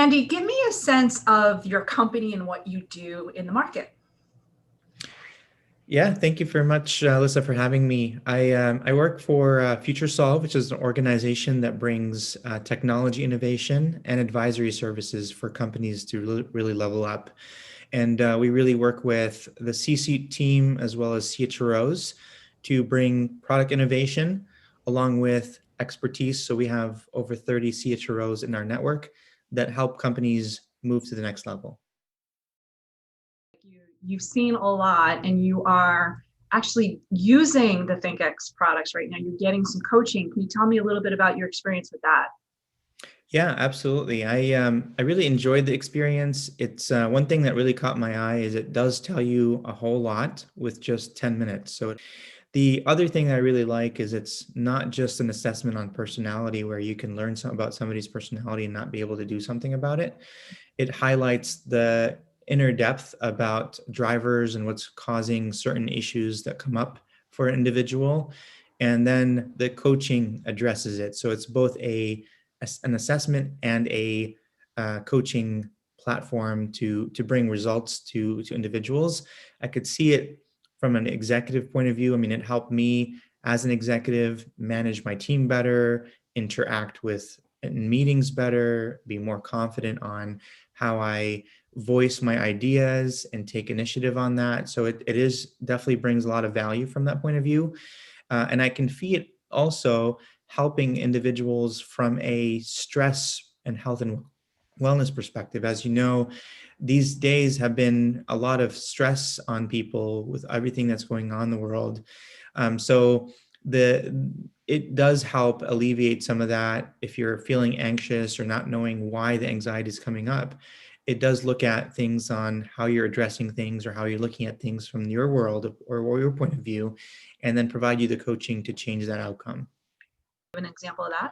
Andy, give me a sense of your company and what you do in the market. Yeah, thank you very much, Alyssa, for having me. I work for FutureSolve, which is an organization that brings technology innovation and advisory services for companies to really level up. And we really work with the C-suite team as well as CHROs to bring product innovation along with expertise. So we have over 30 CHROs in our network that help companies move to the next level. You've seen a lot and you are actually using the ThinkX products right now. You're getting some coaching. Can you tell me a little bit about your experience with that? Yeah, absolutely. I really enjoyed the experience. It's one thing that really caught my eye is it does tell you a whole lot with just 10 minutes. So the other thing I really like is it's not just an assessment on personality where you can learn about somebody's personality and not be able to do something about it. It highlights the inner depth about drivers and what's causing certain issues that come up for an individual. And then the coaching addresses it. So it's both an assessment and a coaching platform to bring results to individuals. I could see it from an executive point of view. I mean, it helped me as an executive manage my team better, interact with in meetings better, be more confident on how I voice my ideas and take initiative on that. So it is definitely brings a lot of value from that point of view. And I can see it also helping individuals from a stress and health and wellness perspective. As you know, these days have been a lot of stress on people with everything that's going on in the world. So it does help alleviate some of that. If you're feeling anxious or not knowing why the anxiety is coming up, it does look at things on how you're addressing things or how you're looking at things from your world or your point of view, and then provide you the coaching to change that outcome. An example of that?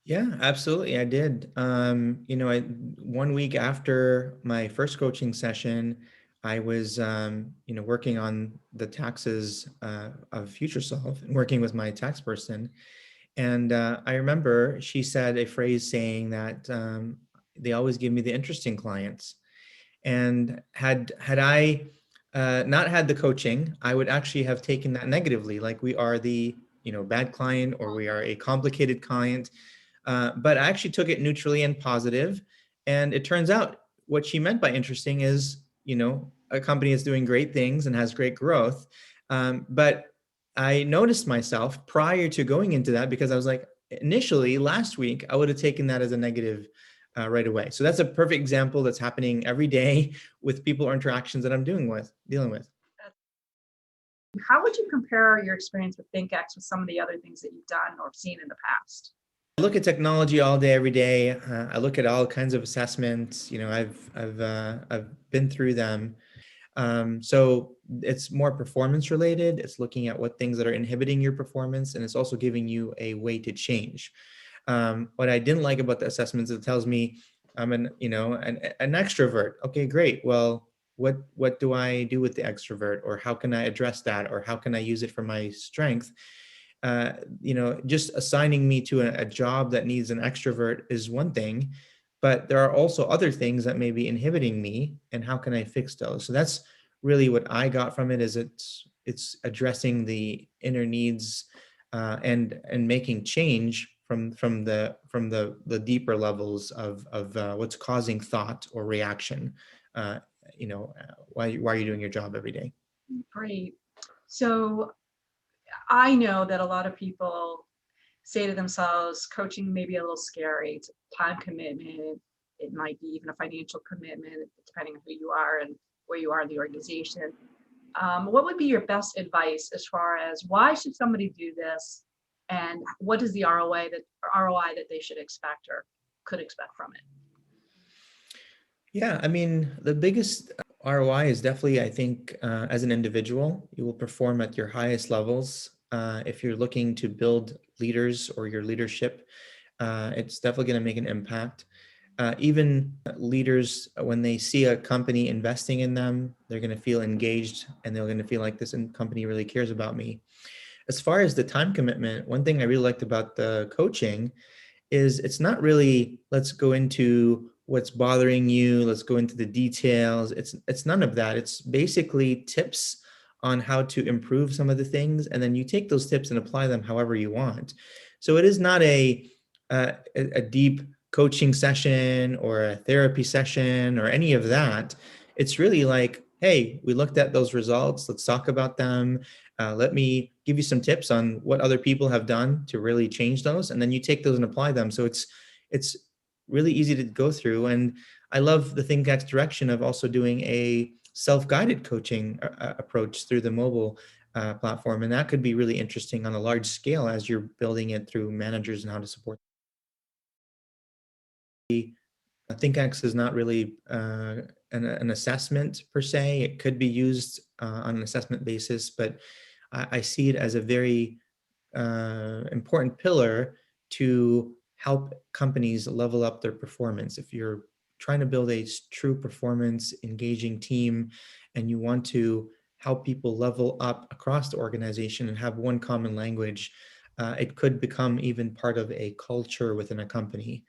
Yeah, absolutely. I did. One week after my first coaching session, I was, working on the taxes of FutureSolve and working with my tax person. And I remember she said a phrase saying that they always give me the interesting clients. And had I not had the coaching, I would actually have taken that negatively, like we are the bad client or we are a complicated client. But I actually took it neutrally and positive. And it turns out what she meant by interesting is, a company is doing great things and has great growth. But I noticed myself prior to going into that because I was like, initially last week, I would have taken that as a negative right away. So that's a perfect example that's happening every day with people or interactions that I'm dealing with. How would you compare your experience with ThinkX with some of the other things that you've done or seen in the past? I look at technology all day, every day. I look at all kinds of assessments. I've been through them. So it's more performance related. It's looking at what things that are inhibiting your performance, and it's also giving you a way to change. What I didn't like about the assessments, it tells me I'm an extrovert. Okay, great. Well, what do I do with the extrovert, or how can I address that, or how can I use it for my strength? Just assigning me to a job that needs an extrovert is one thing, but there are also other things that may be inhibiting me, and how can I fix those? So that's really what I got from it. Is it's addressing the inner needs and making change from the deeper levels of what's causing thought or reaction. Why are you doing your job every day? Great. So I know that a lot of people say to themselves, coaching may be a little scary. It's a time commitment. It might be even a financial commitment, depending on who you are and where you are in the organization. What would be your best advice as far as why should somebody do this, and what is the ROI that they should expect or could expect from it? Yeah, I mean, the biggest ROI is definitely, I think, as an individual, you will perform at your highest levels. If you're looking to build leaders or your leadership, it's definitely going to make an impact. Even leaders, when they see a company investing in them, they're going to feel engaged and they're going to feel like this company really cares about me. As far as the time commitment, one thing I really liked about the coaching is it's not really let's go into what's bothering you. Let's go into the details. It's none of that. It's basically tips on how to improve some of the things, and then you take those tips and apply them however you want. So it is not a deep coaching session or a therapy session or any of that. It's really like, hey, we looked at those results. Let's talk about them. Let me give you some tips on what other people have done to really change those, and then you take those and apply them. So it's really easy to go through. And I love the ThinkX direction of also doing a self-guided coaching approach through the mobile platform, and that could be really interesting on a large scale as you're building it through managers and how to support. ThinkX is not really an assessment per se. It could be used on an assessment basis, but I see it as a very important pillar to help companies level up their performance. If you're trying to build a true performance engaging team and you want to help people level up across the organization and have one common language, it could become even part of a culture within a company.